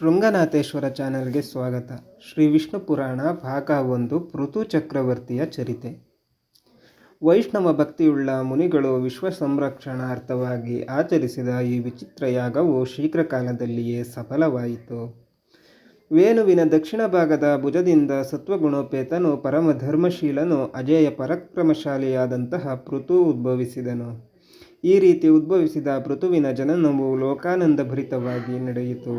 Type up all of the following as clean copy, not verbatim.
ಶೃಂಗನಾಥೇಶ್ವರ ಚಾನೆಲ್ಗೆ ಸ್ವಾಗತ. ಶ್ರೀ ವಿಷ್ಣು ಪುರಾಣ ಭಾಗ 1 ಪೃಥು ಚಕ್ರವರ್ತಿಯ ಚರಿತೆ. ವೈಷ್ಣವ ಭಕ್ತಿಯುಳ್ಳ ಮುನಿಗಳು ವಿಶ್ವ ಸಂರಕ್ಷಣಾರ್ಥವಾಗಿ ಆಚರಿಸಿದ ಈ ವಿಚಿತ್ರ ಯಾಗವು ಶೀಘ್ರ ಕಾಲದಲ್ಲಿಯೇ ಸಫಲವಾಯಿತು. ವೇಣುವಿನ ದಕ್ಷಿಣ ಭಾಗದ ಭುಜದಿಂದ ಸತ್ವಗುಣೋಪೇತನು ಪರಮಧರ್ಮಶೀಲನು ಅಜೇಯ ಪರಾಕ್ರಮಶಾಲಿಯಾದಂತಹ ಪೃಥು ಉದ್ಭವಿಸಿದನು. ಈ ರೀತಿ ಉದ್ಭವಿಸಿದ ಪೃಥುವಿನ ಜನನವು ಲೋಕಾನಂದಭರಿತವಾಗಿ ನಡೆಯಿತು.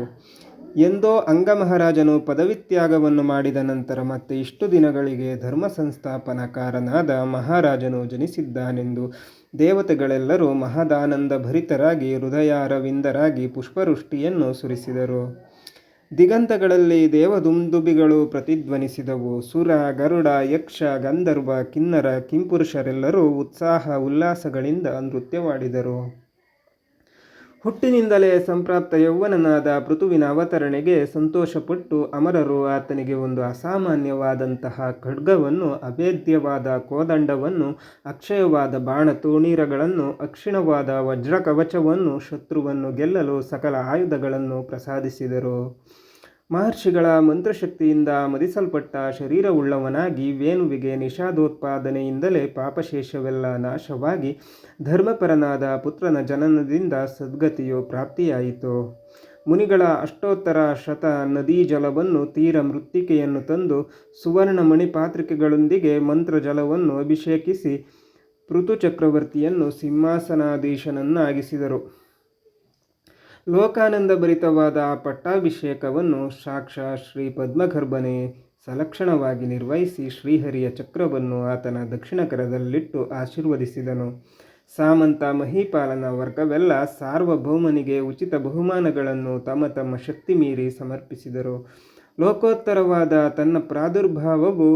ಎಂದೋ ಅಂಗಮಹಾರಾಜನು ಪದವಿತ್ಯಾಗವನ್ನು ಮಾಡಿದ ನಂತರ ಮತ್ತೆ ಇಷ್ಟು ದಿನಗಳಿಗೆ ಧರ್ಮ ಸಂಸ್ಥಾಪನಕಾರನಾದ ಮಹಾರಾಜನು ಜನಿಸಿದ್ದಾನೆಂದು ದೇವತೆಗಳೆಲ್ಲರೂ ಮಹದಾನಂದಭರಿತರಾಗಿ ಹೃದಯಾರವಿಂದರಾಗಿ ಪುಷ್ಪವೃಷ್ಟಿಯನ್ನು ಸುರಿಸಿದರು. ದಿಗಂತಗಳಲ್ಲಿ ದೇವದುಂದುಭಿಗಳು ಪ್ರತಿಧ್ವನಿಸಿದವು. ಸುರ, ಗರುಡ, ಯಕ್ಷ, ಗಂಧರ್ವ, ಕಿನ್ನರ, ಕಿಂಪುರುಷರೆಲ್ಲರೂ ಉತ್ಸಾಹ ಉಲ್ಲಾಸಗಳಿಂದ ನೃತ್ಯವಾಡಿದರು. ಹುಟ್ಟಿನಿಂದಲೇ ಸಂಪ್ರಾಪ್ತ ಯೌವನನಾದ ಪೃಥುವಿನ ಅವತರಣೆಗೆ ಸಂತೋಷಪಟ್ಟು ಅಮರರು ಆತನಿಗೆ ಒಂದು ಅಸಾಮಾನ್ಯವಾದಂತಹ ಖಡ್ಗವನ್ನು, ಅಭೇದ್ಯವಾದ ಕೋದಂಡವನ್ನು, ಅಕ್ಷಯವಾದ ಬಾಣ ತೋಣೀರಗಳನ್ನು, ಅಕ್ಷೀಣವಾದ ವಜ್ರಕವಚವನ್ನು, ಶತ್ರುವನ್ನು ಗೆಲ್ಲಲು ಸಕಲ ಆಯುಧಗಳನ್ನು ಪ್ರಸಾದಿಸಿದರು. ಮಹರ್ಷಿಗಳ ಮಂತ್ರಶಕ್ತಿಯಿಂದ ಮದಿಸಲ್ಪಟ್ಟ ಶರೀರವುಳ್ಳವನಾಗಿ ವೇಣುವಿಗೆ ನಿಷಾದೋತ್ಪಾದನೆಯಿಂದಲೇ ಪಾಪಶೇಷವೆಲ್ಲ ನಾಶವಾಗಿ ಧರ್ಮಪರನಾದ ಪುತ್ರನ ಜನನದಿಂದ ಸದ್ಗತಿಯು ಪ್ರಾಪ್ತಿಯಾಯಿತು. ಮುನಿಗಳ ಅಷ್ಟೋತ್ತರ ಶತ ನದೀ ಜಲವನ್ನು, ತೀರ ಮೃತ್ತಿಕೆಯನ್ನು ತಂದು ಸುವರ್ಣ ಮಣಿಪಾತ್ರಿಕೆಗಳೊಂದಿಗೆ ಮಂತ್ರಜಲವನ್ನು ಅಭಿಷೇಕಿಸಿ ಪೃಥು ಚಕ್ರವರ್ತಿಯನ್ನು ಸಿಂಹಾಸನಾಧೀಶನನ್ನಾಗಿಸಿದರು. ಲೋಕಾನಂದಭರಿತವಾದ ಪಟ್ಟಾಭಿಷೇಕವನ್ನು ಸಾಕ್ಷಾತ್ ಶ್ರೀ ಪದ್ಮಗರ್ಭನೇ ಸಲಕ್ಷಣವಾಗಿ ನಿರ್ವಹಿಸಿ ಶ್ರೀಹರಿಯ ಚಕ್ರವನ್ನು ಆತನ ದಕ್ಷಿಣ ಕರದಲ್ಲಿಟ್ಟು ಆಶೀರ್ವದಿಸಿದನು. ಸಾಮಂತ ಮಹೀಪಾಲನ ವರ್ಗವೆಲ್ಲ ಸಾರ್ವಭೌಮನಿಗೆ ಉಚಿತ ಬಹುಮಾನಗಳನ್ನು ತಮ್ಮ ತಮ್ಮ ಶಕ್ತಿ ಮೀರಿ ಸಮರ್ಪಿಸಿದರು. ಲೋಕೋತ್ತರವಾದ ತನ್ನ ಪ್ರಾದುರ್ಭಾವವು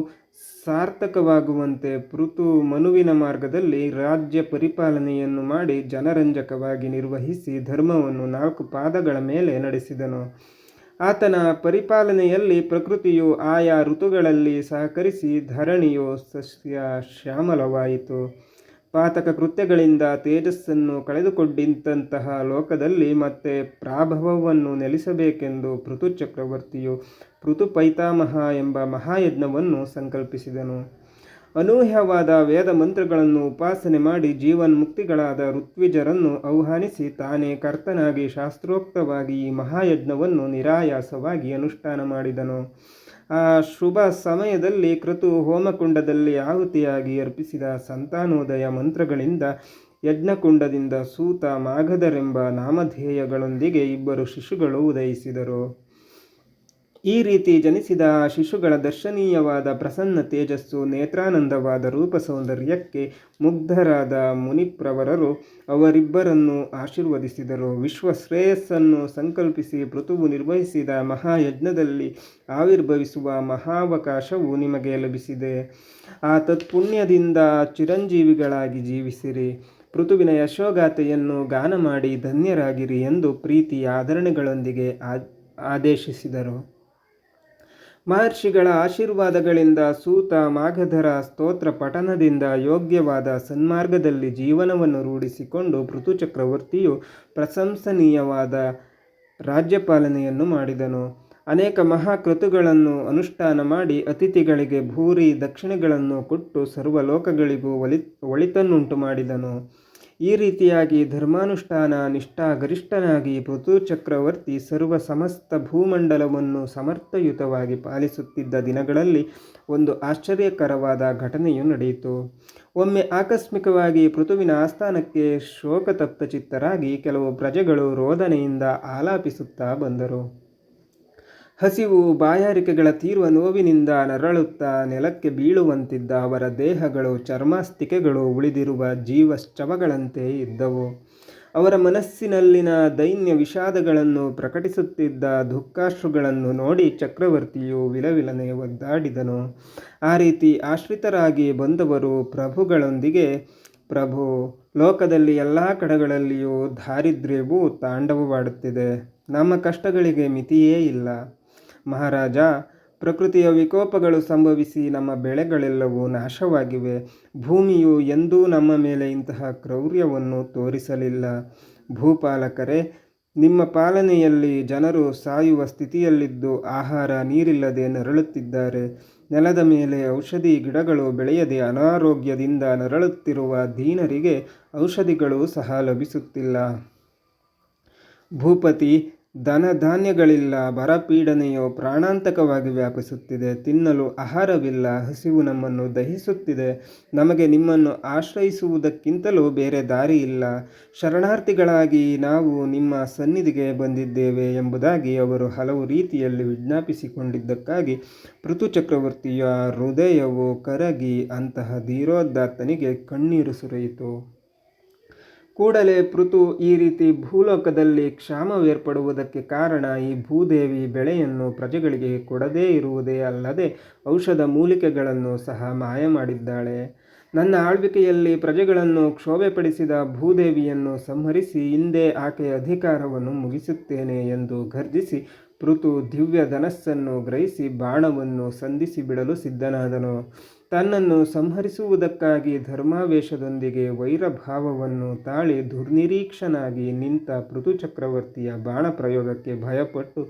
ಸಾರ್ಥಕವಾಗುವಂತೆ ಪೃಥು ಮನುವಿನ ಮಾರ್ಗದಲ್ಲಿ ರಾಜ್ಯ ಪರಿಪಾಲನೆಯನ್ನು ಮಾಡಿ ಜನರಂಜಕವಾಗಿ ನಿರ್ವಹಿಸಿ ಧರ್ಮವನ್ನು 4 ಪಾದಗಳ ಮೇಲೆ ನಡೆಸಿದನು. ಆತನ ಪರಿಪಾಲನೆಯಲ್ಲಿ ಪ್ರಕೃತಿಯು ಆಯಾ ಋತುಗಳಲ್ಲಿ ಸಹಕರಿಸಿ ಧರಣಿಯು ಸಸ್ಯ ಶ್ಯಾಮಲವಾಯಿತು. ಪಾತಕ ಕೃತ್ಯಗಳಿಂದ ತೇಜಸ್ಸನ್ನು ಕಳೆದುಕೊಂಡಿದ್ದಂತಹ ಲೋಕದಲ್ಲಿ ಮತ್ತೆ ಪ್ರಾಭವವನ್ನು ನೆಲೆಸಬೇಕೆಂದು ಪೃಥು ಚಕ್ರವರ್ತಿಯು ಪೃಥು ಪೈತಾಮಹ ಎಂಬ ಮಹಾಯಜ್ಞವನ್ನು ಸಂಕಲ್ಪಿಸಿದನು. ಅನೂಹ್ಯವಾದ ವೇದ ಮಂತ್ರಗಳನ್ನು ಉಪಾಸನೆ ಮಾಡಿ ಜೀವನ್ಮುಕ್ತಿಗಳಾದ ಋತ್ವಿಜರನ್ನು ಆಹ್ವಾನಿಸಿ ತಾನೇ ಕರ್ತನಾಗಿ ಶಾಸ್ತ್ರೋಕ್ತವಾಗಿ ಈ ಮಹಾಯಜ್ಞವನ್ನು ನಿರಾಯಾಸವಾಗಿ ಅನುಷ್ಠಾನ ಮಾಡಿದನು. ಆ ಶುಭ ಸಮಯದಲ್ಲಿ ಕ್ರತು ಹೋಮಕುಂಡದಲ್ಲಿ ಆಹುತಿಯಾಗಿ ಅರ್ಪಿಸಿದ ಸಂತಾನೋದಯ ಮಂತ್ರಗಳಿಂದ ಯಜ್ಞಕುಂಡದಿಂದ ಸೂತ, ಮಾಗಧರೆಂಬ ನಾಮಧೇಯಗಳೊಂದಿಗೆ 2 ಶಿಶುಗಳು ಉದಯಿಸಿದರು. ಈ ರೀತಿ ಜನಿಸಿದ ಆ ಶಿಶುಗಳ ದರ್ಶನೀಯವಾದ ಪ್ರಸನ್ನ ತೇಜಸ್ಸು, ನೇತ್ರಾನಂದವಾದ ರೂಪ ಸೌಂದರ್ಯಕ್ಕೆ ಮುಗ್ಧರಾದ ಮುನಿಪ್ರವರರು ಅವರಿಬ್ಬರನ್ನು ಆಶೀರ್ವದಿಸಿದರು. ವಿಶ್ವಶ್ರೇಯಸ್ಸನ್ನು ಸಂಕಲ್ಪಿಸಿ ಪೃಥುವು ನಿರ್ವಹಿಸಿದ ಮಹಾಯಜ್ಞದಲ್ಲಿ ಆವಿರ್ಭವಿಸುವ ಮಹಾವಕಾಶವು ನಿಮಗೆ ಲಭಿಸಿದೆ. ಆ ತತ್ಪುಣ್ಯದಿಂದ ಚಿರಂಜೀವಿಗಳಾಗಿ ಜೀವಿಸಿರಿ. ಪೃಥುವಿನ ಯಶೋಗಾಥೆಯನ್ನು ಗಾನ ಮಾಡಿ ಧನ್ಯರಾಗಿರಿ ಎಂದು ಪ್ರೀತಿಯ ಆದರಣೆಗಳೊಂದಿಗೆ ಆದೇಶಿಸಿದರು. ಮಹರ್ಷಿಗಳ ಆಶೀರ್ವಾದಗಳಿಂದ ಸೂತ, ಮಾಗಧರ ಸ್ತೋತ್ರ ಪಠನದಿಂದ ಯೋಗ್ಯವಾದ ಸನ್ಮಾರ್ಗದಲ್ಲಿ ಜೀವನವನ್ನು ರೂಢಿಸಿಕೊಂಡು ಪೃಥು ಚಕ್ರವರ್ತಿಯು ಪ್ರಶಂಸನೀಯವಾದ ರಾಜ್ಯಪಾಲನೆಯನ್ನು ಮಾಡಿದನು. ಅನೇಕ ಮಹಾಕ್ರತುಗಳನ್ನು ಅನುಷ್ಠಾನ ಮಾಡಿ ಅತಿಥಿಗಳಿಗೆ ಭೂರಿ ದಕ್ಷಿಣೆಗಳನ್ನು ಕೊಟ್ಟು ಸರ್ವಲೋಕಗಳಿಗೂ ಒಳಿತನ್ನುಂಟು ಮಾಡಿದನು. ಈ ರೀತಿಯಾಗಿ ಧರ್ಮಾನುಷ್ಠಾನ ನಿಷ್ಠಾಗರಿಷ್ಠನಾಗಿ ಪೃಥು ಚಕ್ರವರ್ತಿ ಸರ್ವ ಸಮಸ್ತ ಭೂಮಂಡಲವನ್ನು ಸಮರ್ಥಯುತವಾಗಿ ಪಾಲಿಸುತ್ತಿದ್ದ ದಿನಗಳಲ್ಲಿ ಒಂದು ಆಶ್ಚರ್ಯಕರವಾದ ಘಟನೆಯು ನಡೆಯಿತು. ಒಮ್ಮೆ ಆಕಸ್ಮಿಕವಾಗಿ ಪೃಥುವಿನ ಆಸ್ಥಾನಕ್ಕೆ ಶೋಕತಪ್ತ ಚಿತ್ತರಾಗಿ ಕೆಲವು ಪ್ರಜೆಗಳು ರೋದನೆಯಿಂದ ಆಲಾಪಿಸುತ್ತಾ ಬಂದರು. ಹಸಿವು, ಬಾಯಾರಿಕೆಗಳ ತೀವ್ರ ನೋವಿನಿಂದ ನರಳುತ್ತಾ ನೆಲಕ್ಕೆ ಬೀಳುವಂತಿದ್ದ ಅವರ ದೇಹಗಳು ಚರ್ಮಾಸ್ತಿಕೆಗಳು ಉಳಿದಿರುವ ಜೀವಶ್ಚವಗಳಂತೆ ಇದ್ದವು. ಅವರ ಮನಸ್ಸಿನಲ್ಲಿನ ದೈನ್ಯ ವಿಷಾದಗಳನ್ನು ಪ್ರಕಟಿಸುತ್ತಿದ್ದ ದುಃಖಾಶ್ರುಗಳನ್ನು ನೋಡಿ ಚಕ್ರವರ್ತಿಯು ವಿಲವಿಲನೆ ಒದ್ದಾಡಿದನು. ಆ ರೀತಿ ಆಶ್ರಿತರಾಗಿ ಬಂದವರು ಪ್ರಭುಗಳೊಂದಿಗೆ, ಪ್ರಭು, ಲೋಕದಲ್ಲಿ ಎಲ್ಲ ಕಡೆಗಳಲ್ಲಿಯೂ ದಾರಿದ್ರ್ಯವು ತಾಂಡವವಾಡುತ್ತಿದೆ. ನಮ್ಮ ಕಷ್ಟಗಳಿಗೆ ಮಿತಿಯೇ ಇಲ್ಲ. ಮಹಾರಾಜ, ಪ್ರಕೃತಿಯ ವಿಕೋಪಗಳು ಸಂಭವಿಸಿ ನಮ್ಮ ಬೆಳೆಗಳೆಲ್ಲವೂ ನಾಶವಾಗಿವೆ. ಭೂಮಿಯು ಎಂದೂ ನಮ್ಮ ಮೇಲೆ ಇಂತಹ ಕ್ರೌರ್ಯವನ್ನು ತೋರಿಸಲಿಲ್ಲ. ಭೂಪಾಲಕರೇ, ನಿಮ್ಮ ಪಾಲನೆಯಲ್ಲಿ ಜನರು ಸಾಯುವ ಸ್ಥಿತಿಯಲ್ಲಿದ್ದು ಆಹಾರ ನೀರಿಲ್ಲದೆ ನರಳುತ್ತಿದ್ದಾರೆ. ನೆಲದ ಮೇಲೆ ಔಷಧಿ ಗಿಡಗಳು ಬೆಳೆಯದೆ ಅನಾರೋಗ್ಯದಿಂದ ನರಳುತ್ತಿರುವ ದೀನರಿಗೆ ಔಷಧಿಗಳು ಸಹ ಲಭಿಸುತ್ತಿಲ್ಲ. ಭೂಪತಿ, ಧನಧಾನ್ಯಗಳಿಲ್ಲ. ಬರಪೀಡನೆಯು ಪ್ರಾಣಾಂತಕವಾಗಿ ವ್ಯಾಪಿಸುತ್ತಿದೆ. ತಿನ್ನಲು ಆಹಾರವಿಲ್ಲ. ಹಸಿವು ನಮ್ಮನ್ನು ದಹಿಸುತ್ತಿದೆ. ನಮಗೆ ನಿಮ್ಮನ್ನು ಆಶ್ರಯಿಸುವುದಕ್ಕಿಂತಲೂ ಬೇರೆ ದಾರಿ ಇಲ್ಲ. ಶರಣಾರ್ಥಿಗಳಾಗಿ ನಾವು ನಿಮ್ಮ ಸನ್ನಿಧಿಗೆ ಬಂದಿದ್ದೇವೆ ಎಂಬುದಾಗಿ ಅವರು ಹಲವು ರೀತಿಯಲ್ಲಿ ವಿಜ್ಞಾಪಿಸಿಕೊಂಡಿದ್ದಕ್ಕಾಗಿ ಪೃಥು ಚಕ್ರವರ್ತಿಯ ಹೃದಯವು ಕರಗಿ ಅಂತಹ ಧೀರೋದಾತ್ತನಿಗೆ ಕಣ್ಣೀರು ಸುರಿಯಿತು. ಕೂಡಲೇ ಪೃಥು ಈ ರೀತಿ ಭೂಲೋಕದಲ್ಲಿ ಕ್ಷಾಮವೇರ್ಪಡುವುದಕ್ಕೆ ಕಾರಣ ಈ ಭೂದೇವಿ ಬೆಳೆಯನ್ನು ಪ್ರಜೆಗಳಿಗೆ ಕೊಡದೇ ಇರುವುದೇ ಅಲ್ಲದೆ ಔಷಧ ಮೂಲಿಕೆಗಳನ್ನು ಸಹ ಮಾಯ ಮಾಡಿದ್ದಾಳೆ. ನನ್ನ ಆಳ್ವಿಕೆಯಲ್ಲಿ ಪ್ರಜೆಗಳನ್ನು ಕ್ಷೋಭೆಪಡಿಸಿದ ಭೂದೇವಿಯನ್ನು ಸಂಹರಿಸಿ ಹಿಂದೆ ಆಕೆಯ ಅಧಿಕಾರವನ್ನು ಮುಗಿಸುತ್ತೇನೆ ಎಂದು ಗರ್ಜಿಸಿ ಪೃಥು ದಿವ್ಯ ಧನಸ್ಸನ್ನು ಗ್ರಹಿಸಿ ಬಾಣವನ್ನು ಸಂಧಿಸಿ ಬಿಡಲು ಸಿದ್ಧನಾದನು. ತನ್ನನ್ನು ಸಂಹರಿಸುವುದಕ್ಕಾಗಿ ಧರ್ಮಾವೇಶದೊಂದಿಗೆ ವೈರಭಾವವನ್ನು ತಾಳಿ ದುರ್ನಿರೀಕ್ಷನಾಗಿ ನಿಂತ ಪೃಥು ಚಕ್ರವರ್ತಿಯ ಬಾಣ ಪ್ರಯೋಗಕ್ಕೆ ಭಯಪಟ್ಟು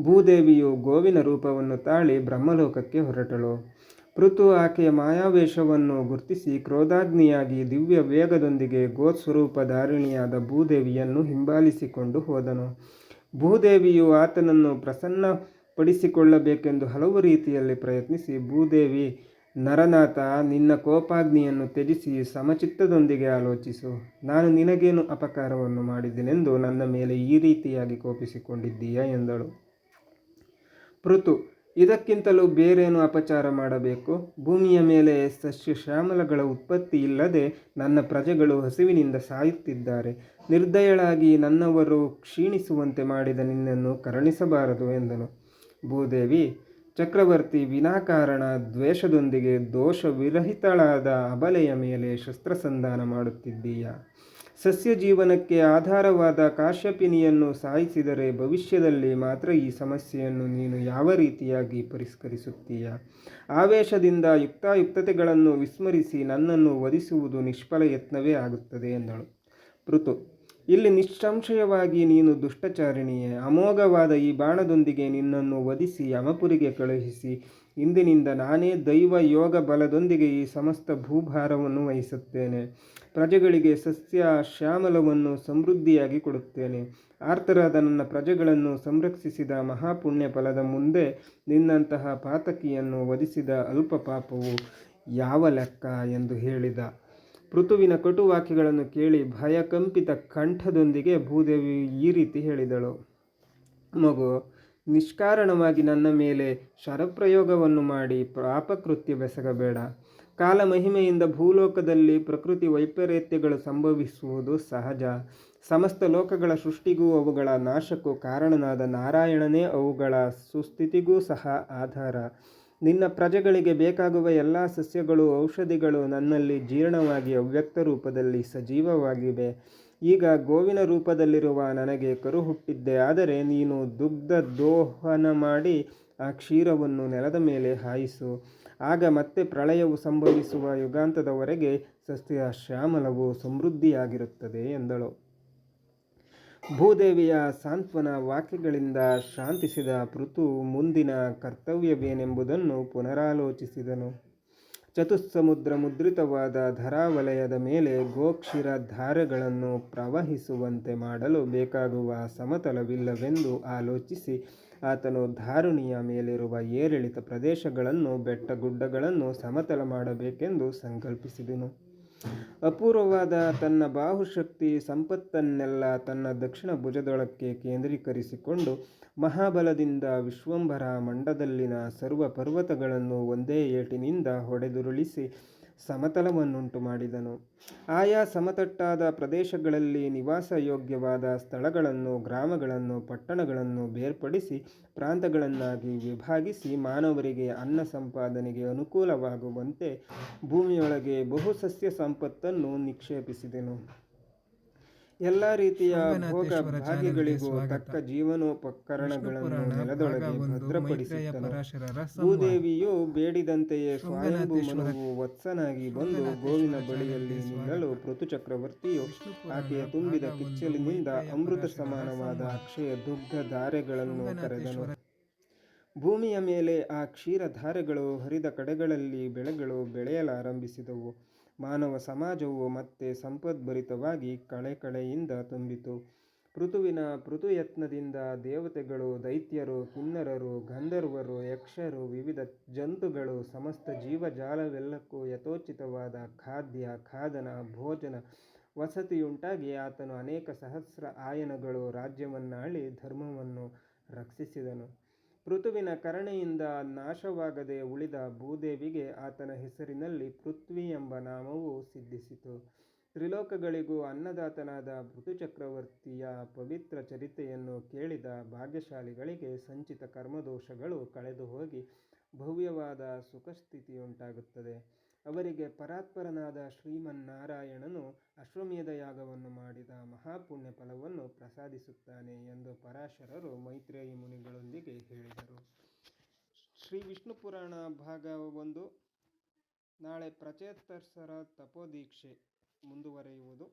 ಭೂದೇವಿಯು ಗೋವಿನ ರೂಪವನ್ನು ತಾಳಿ ಬ್ರಹ್ಮಲೋಕಕ್ಕೆ ಹೊರಟಳು. ಪೃಥು ಆಕೆಯ ಮಾಯಾವೇಶವನ್ನು ಗುರ್ತಿಸಿ ಕ್ರೋಧಾಗ್ನಿಯಾಗಿ ದಿವ್ಯ ವೇಗದೊಂದಿಗೆ ಗೋಸ್ವರೂಪಧಾರಿಣಿಯಾದ ಭೂದೇವಿಯನ್ನು ಹಿಂಬಾಲಿಸಿಕೊಂಡು ಹೋದನು. ಭೂದೇವಿಯು ಆತನನ್ನು ಪ್ರಸನ್ನಪಡಿಸಿಕೊಳ್ಳಬೇಕೆಂದು ಹಲವು ರೀತಿಯಲ್ಲಿ ಪ್ರಯತ್ನಿಸಿ, ಭೂದೇವಿ, ನರನಾಥ, ನಿನ್ನ ಕೋಪಾಗ್ನಿಯನ್ನು ತ್ಯಜಿಸಿ ಸಮಚಿತ್ತದೊಂದಿಗೆ ಆಲೋಚಿಸು. ನಾನು ನಿನಗೇನು ಅಪಕಾರವನ್ನು ಮಾಡಿದ್ದೇನೆಂದು ನನ್ನ ಮೇಲೆ ಈ ರೀತಿಯಾಗಿ ಕೋಪಿಸಿಕೊಂಡಿದ್ದೀಯಾ ಎಂದಳು. ಪೃಥು, ಇದಕ್ಕಿಂತಲೂ ಬೇರೇನು ಅಪಚಾರ ಮಾಡಬೇಕು? ಭೂಮಿಯ ಮೇಲೆ ಸಸ್ಯ ಶ್ಯಾಮಲಗಳ ಉತ್ಪತ್ತಿ ಇಲ್ಲದೆ ನನ್ನ ಪ್ರಜೆಗಳು ಹಸಿವಿನಿಂದ ಸಾಯುತ್ತಿದ್ದಾರೆ. ನಿರ್ದಯಳಾಗಿ ನನ್ನವರು ಕ್ಷೀಣಿಸುವಂತೆ ಮಾಡಿದ ನಿನ್ನನ್ನು ಕರುಣಿಸಬಾರದು ಎಂದನು. ಭೂದೇವಿ, ಚಕ್ರವರ್ತಿ ವಿನಾಕಾರಣ ದ್ವೇಷದೊಂದಿಗೆ ದೋಷವಿರಹಿತಳಾದ ಅಬಲೆಯ ಮೇಲೆ ಶಸ್ತ್ರಸಂಧಾನ ಮಾಡುತ್ತಿದ್ದೀಯ. ಸಸ್ಯ ಜೀವನಕ್ಕೆ ಆಧಾರವಾದ ಕಾಶ್ಯಪಿನಿಯನ್ನು ಸಾಯಿಸಿದರೆ ಭವಿಷ್ಯದಲ್ಲಿ ಮಾತ್ರ ಈ ಸಮಸ್ಯೆಯನ್ನು ನೀನು ಯಾವ ರೀತಿಯಾಗಿ ಪರಿಷ್ಕರಿಸುತ್ತೀಯ? ಆವೇಶದಿಂದ ಯುಕ್ತಾಯುಕ್ತತೆಗಳನ್ನು ವಿಸ್ಮರಿಸಿ ನನ್ನನ್ನು ವಧಿಸುವುದು ನಿಷ್ಫಲ ಯತ್ನವೇ ಆಗುತ್ತದೆ ಎಂದಳು. ಪೃಥು, ಇಲ್ಲಿ ನಿಸ್ಸಂಶಯವಾಗಿ ನೀನು ದುಷ್ಟಚಾರಿಣಿಯೇ. ಅಮೋಘವಾದ ಈ ಬಾಣದೊಂದಿಗೆ ನಿನ್ನನ್ನು ವಧಿಸಿ ಯಮಪುರಿಗೆ ಕಳುಹಿಸಿ ಇಂದಿನಿಂದ ನಾನೇ ದೈವ ಯೋಗ ಬಲದೊಂದಿಗೆ ಈ ಸಮಸ್ತ ಭೂಭಾರವನ್ನು ವಹಿಸುತ್ತೇನೆ. ಪ್ರಜೆಗಳಿಗೆ ಸಸ್ಯ ಶ್ಯಾಮಲವನ್ನು ಸಮೃದ್ಧಿಯಾಗಿ ಕೊಡುತ್ತೇನೆ. ಆರ್ತರಾದ ನನ್ನ ಪ್ರಜೆಗಳನ್ನು ಸಂರಕ್ಷಿಸಿದ ಮಹಾಪುಣ್ಯ ಫಲದ ಮುಂದೆ ನಿನ್ನಂತಹ ಪಾತಕಿಯನ್ನು ವಧಿಸಿದ ಅಲ್ಪ ಪಾಪವು ಯಾವ ಲೆಕ್ಕ ಎಂದು ಹೇಳಿದ. ಪೃಥುವಿನ ಕಟುವಾಕ್ಯಗಳನ್ನು ಕೇಳಿ ಭಯಕಂಪಿತ ಕಂಠದೊಂದಿಗೆ ಭೂದೇವಿ ಈ ರೀತಿ ಹೇಳಿದಳು. ಮಗು, ನಿಷ್ಕಾರಣವಾಗಿ ನನ್ನ ಮೇಲೆ ಶರಪ್ರಯೋಗವನ್ನು ಮಾಡಿ ಪಾಪಕೃತ್ಯವೆಸಗಬೇಡ. ಕಾಲಮಹಿಮೆಯಿಂದ ಭೂಲೋಕದಲ್ಲಿ ಪ್ರಕೃತಿ ವೈಪರೀತ್ಯಗಳು ಸಂಭವಿಸುವುದು ಸಹಜ. ಸಮಸ್ತ ಲೋಕಗಳ ಸೃಷ್ಟಿಗೂ ಅವುಗಳ ನಾಶಕ್ಕೂ ಕಾರಣನಾದ ನಾರಾಯಣನೇ ಅವುಗಳ ಸುಸ್ಥಿತಿಗೂ ಸಹ ಆಧಾರ. ನಿನ್ನ ಪ್ರಜೆಗಳಿಗೆ ಬೇಕಾಗುವ ಎಲ್ಲ ಸಸ್ಯಗಳು ಔಷಧಿಗಳು ನನ್ನಲ್ಲಿ ಜೀರ್ಣವಾಗಿ ಅವ್ಯಕ್ತ ರೂಪದಲ್ಲಿ ಸಜೀವವಾಗಿವೆ. ಈಗ ಗೋವಿನ ರೂಪದಲ್ಲಿರುವ ನನಗೆ ಕರು ಹುಟ್ಟಿದ್ದೆ ಆದರೆ ನೀನು ದುಗ್ಧ ದೋಹನ ಮಾಡಿ ಆ ಕ್ಷೀರವನ್ನು ನೆಲದ ಮೇಲೆ ಹಾಯಿಸು. ಆಗ ಮತ್ತೆ ಪ್ರಳಯವು ಸಂಭವಿಸುವ ಯುಗಾಂತದವರೆಗೆ ಸಸ್ಯ ಶ್ಯಾಮಲವು ಸಮೃದ್ಧಿಯಾಗಿರುತ್ತದೆ ಎಂದಳು. ಭೂದೇವಿಯ ಸಾಂತ್ವನ ವಾಕ್ಯಗಳಿಂದ ಶಾಂತಿಸಿದ ಪೃಥು ಮುಂದಿನ ಕರ್ತವ್ಯವೇನೆಂಬುದನ್ನು ಪುನರಾಲೋಚಿಸಿದನು. ಚತುಸ್ಸಮುದ್ರ ಮುದ್ರಿತವಾದ ಧರಾವಲಯದ ಮೇಲೆ ಗೋಕ್ಷೀರ ಧಾರೆಗಳನ್ನು ಪ್ರವಹಿಸುವಂತೆ ಮಾಡಲು ಬೇಕಾಗುವ ಸಮತಲವಿಲ್ಲವೆಂದು ಆಲೋಚಿಸಿ ಆತನು ಧಾರುಣಿಯ ಮೇಲಿರುವ ಏರಿಳಿತ ಪ್ರದೇಶಗಳನ್ನು ಬೆಟ್ಟಗುಡ್ಡಗಳನ್ನು ಸಮತಲ ಮಾಡಬೇಕೆಂದು ಸಂಕಲ್ಪಿಸಿದನು. ಅಪೂರ್ವವಾದ ತನ್ನ ಬಾಹುಶಕ್ತಿ ಸಂಪತ್ತನ್ನೆಲ್ಲ ತನ್ನ ದಕ್ಷಿಣ ಭುಜದೊಳಕ್ಕೆ ಕೇಂದ್ರೀಕರಿಸಿಕೊಂಡು ಮಹಾಬಲದಿಂದ ವಿಶ್ವಂಭರ ಮಂಡದಲ್ಲಿನ ಸರ್ವ ಪರ್ವತಗಳನ್ನು ಒಂದೇ ಏಟಿನಿಂದ ಹೊಡೆದುರುಳಿಸಿ ಸಮತಲವನ್ನುಂಟು ಮಾಡಿದನು. ಆಯಾ ಸಮತಟ್ಟಾದ ಪ್ರದೇಶಗಳಲ್ಲಿ ನಿವಾಸ ಯೋಗ್ಯವಾದ ಸ್ಥಳಗಳನ್ನು, ಗ್ರಾಮಗಳನ್ನು, ಪಟ್ಟಣಗಳನ್ನು ಬೇರ್ಪಡಿಸಿ ಪ್ರಾಂತಗಳನ್ನಾಗಿ ವಿಭಾಗಿಸಿ ಮಾನವರಿಗೆ ಅನ್ನ ಸಂಪಾದನೆಗೆ ಅನುಕೂಲವಾಗುವಂತೆ ಭೂಮಿಯೊಳಗೆ ಬಹುಸಸ್ಯ ಸಂಪತ್ತನ್ನು ನಿಕ್ಷೇಪಿಸಿದನು. ಎಲ್ಲ ರೀತಿಯ ಭೋಗ ಸೋಮನಾಥೇಶ್ವರ ಚಾನೆಲ್ಗೆ ಭಾಗ್ಯಗಳಿಗೂ ಸ್ವಾಗತ. ತಕ್ಕ ವಿಷ್ಣು ಜೀವನೋಪಕರಣಗಳನ್ನು ಪುರಾಣ ಭಾಗ ನೆಲದೊಳಗೆ 1 ಮೈತ್ರೇಯ ಭದ್ರಪಡಿಸಿಟ್ಟನು. ಪರಾಶರರ ಸಂವಾದ. ಭೂದೇವಿಯು ಬೇಡಿದಂತೆಯೇ ಸ್ವಯಂಭೂ ಶೃಂಗನಾಥೇಶ್ವರ ಮನುವು ವತ್ಸನಾಗಿ ಬಂದು ಶೃಂಗನಾಥೇಶ್ವರ ಗೋವಿನ ಚಾನೆಲ್ಗೆ ಬಳಿಯಲ್ಲಿ ನಿಲ್ಲಲು ಸ್ವಾಗತ. ಪೃಥು ಚಕ್ರವರ್ತಿಯು ವಿಷ್ಣು ಪುರಾಣ ಆಕೆಯ ಭಾಗ ತುಂಬಿದ 1 ಕಿಚ್ಚಲಿನಿಂದ ಮೈತ್ರೇಯ ಅಮೃತ ಪರಾಶರರ ಸಮಾನವಾದ ಸಂವಾದ. ಅಕ್ಷಯ ದುಗ್ಧ ಧಾರೆಗಳನ್ನು ಕರೆದನು. ಶೃಂಗನಾಥೇಶ್ವರ ಭೂಮಿಯ ಮೇಲೆ ಆ ಕ್ಷೀರಧಾರೆಗಳು ಹರಿದ ಕಡೆಗಳಲ್ಲಿ ಬೆಳೆಗಳು ಬೆಳೆಯಲಾರಂಭಿಸಿದವು. ಮಾನವ ಸಮಾಜವು ಮತ್ತೆ ಸಂಪದ್ಭರಿತವಾಗಿ ಕಳೆಕಳೆಯಿಂದ ತುಂಬಿತು. ಪೃಥುವಿನ ಪೃಥುಯತ್ನದಿಂದ ದೇವತೆಗಳು, ದೈತ್ಯರು, ಕಿನ್ನರರು, ಗಂಧರ್ವರು, ಯಕ್ಷರು, ವಿವಿಧ ಜಂತುಗಳು, ಸಮಸ್ತ ಜೀವಜಾಲವೆಲ್ಲಕ್ಕೂ ಯಥೋಚಿತವಾದ ಖಾದ್ಯ, ಖಾದನ, ಭೋಜನ, ವಸತಿಯುಂಟಾಗಿ ಆತನು ಅನೇಕ ಸಹಸ್ರ ಆಯನಗಳು ರಾಜ್ಯವನ್ನಾಳಿ ಧರ್ಮವನ್ನು ರಕ್ಷಿಸಿದನು. ಪೃಥುವಿನ ಕರುಣೆಯಿಂದ ನಾಶವಾಗದೆ ಉಳಿದ ಭೂದೇವಿಗೆ ಆತನ ಹೆಸರಿನಲ್ಲಿ ಪೃಥ್ವಿ ಎಂಬ ನಾಮವು ಸಿದ್ಧಿಸಿತು. ತ್ರಿಲೋಕಗಳಿಗೂ ಅನ್ನದಾತನಾದ ಪೃಥುಚಕ್ರವರ್ತಿಯ ಪವಿತ್ರ ಚರಿತೆಯನ್ನು ಕೇಳಿದ ಭಾಗ್ಯಶಾಲಿಗಳಿಗೆ ಸಂಚಿತ ಕರ್ಮದೋಷಗಳು ಕಳೆದು ಹೋಗಿ ಭವ್ಯವಾದ ಸುಖಸ್ಥಿತಿಯುಂಟಾಗುತ್ತದೆ. ಅವರಿಗೆ ಪರಾತ್ಪರನಾದ ಶ್ರೀಮನ್ನಾರಾಯಣನು ಅಶ್ವಮೇಧ ಯಾಗವನ್ನು ಮಾಡಿದ ಮಹಾಪುಣ್ಯ ಫಲವನ್ನು ಪ್ರಸಾದಿಸುತ್ತಾನೆ ಎಂದು ಪರಾಶರರು ಮೈತ್ರೇಯಿ ಮುನಿಗಳೊಂದಿಗೆ ಹೇಳಿದರು. ಶ್ರೀ ವಿಷ್ಣು ಪುರಾಣ ಭಾಗ 1. ನಾಳೆ ಪ್ರಚೇತಸರ ತಪೋದೀಕ್ಷೆ ಮುಂದುವರೆಯುವುದು.